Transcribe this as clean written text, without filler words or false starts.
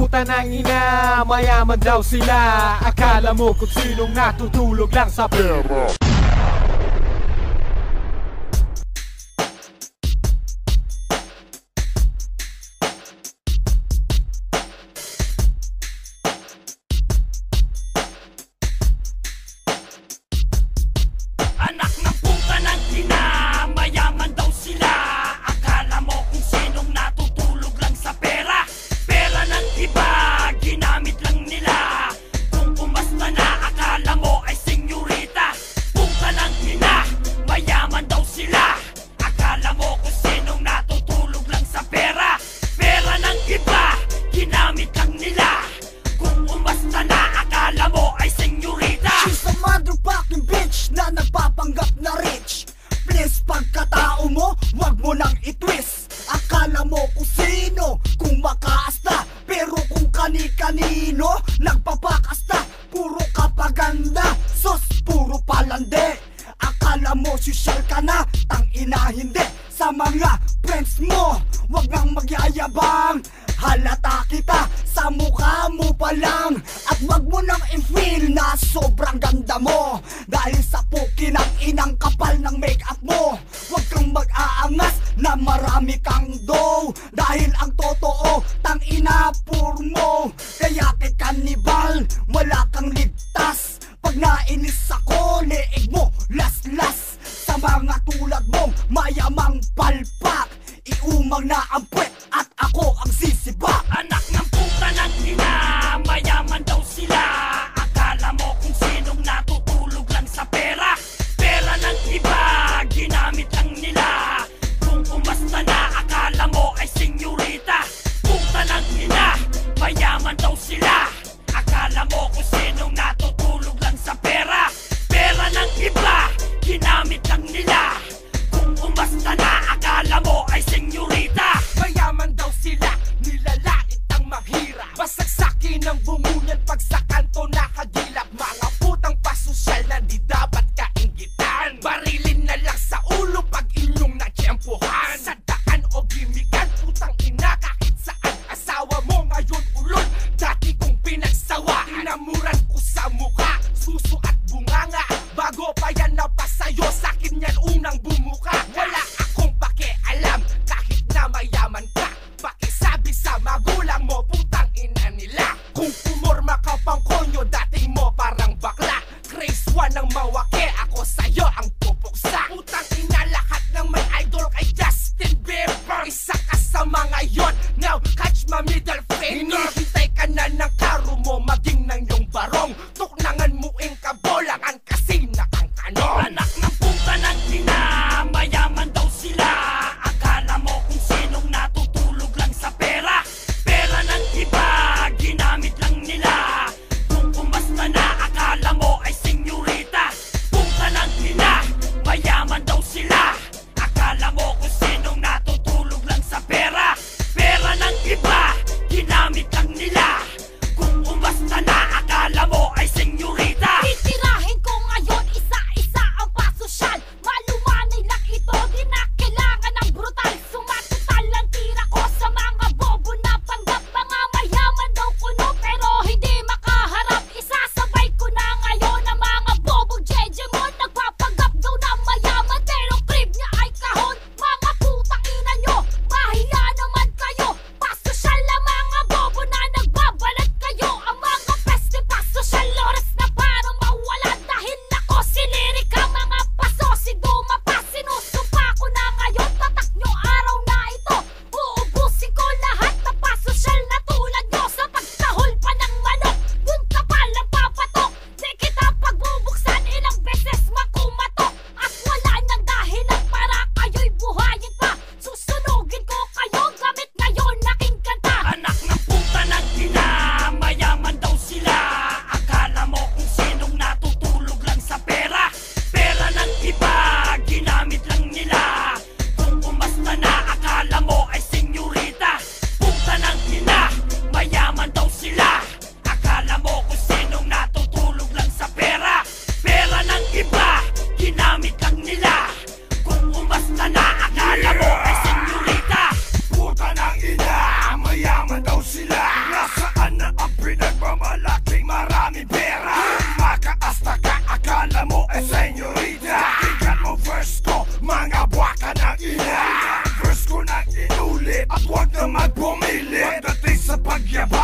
puta ng ina, mayaman daw sila. Akala mo kung sinong natutulog lang sa pera. Anak ng puta ng ina, mayaman daw sila. Akala mo kung sinong natutulog lang sa pera. Pera ng iba, ginamit lang nila. Kung umasta na, akala mo ay senyorita. Puta ng ina, mayaman daw sila. Akala mo kung sinong natutulog lang sa pera. Pera ng iba, ginamit lang nila. Kung umasta na, akala mo ay senyorita. She's a motherfucking bitch na nagpapanggap na rich. Please, pagkatao mo, wag mo nang itwist. Akala mo kung sino, kung makaasta. Pero kung kani-kanino, nagpapakasta. Puro kapaganda, sus, puro palande. Akala mo social ka na, tangina hindi. Sa mga friends mo, wag nang magyayabang. Halata kita sa mukha mo pa lang. At wag mo nang i-feel na sobrang ganda mo. Dahil sa puki ng inang kapal ng make-up mo. Wag kang mag-aangas na marami kang dough. Dahil ang totoo, tangina mo. Kaya kay kanibal, wala kang ligtas. Pag nainis ako, leeg mo, las-las. Sa mga tulad mong mayamang palpak, iumang na ang puwet at ako ang sisiba. Anak ng puta ng ina, mayaman daw sila. Akala mo kung sinong natutulog lang sa pera. Pera ng iba, ginamit lang nila. Kung umasta na, akala mo ay senyorita. Puta ng ina, mayaman daw sila. Akala mo kung sinong natutulog lang sa pera. Pera ng iba, ginamit lang nila. Kung umasta na, akala mo ay senyorita. Mayaman naman pumili pagdating sa pagyabang.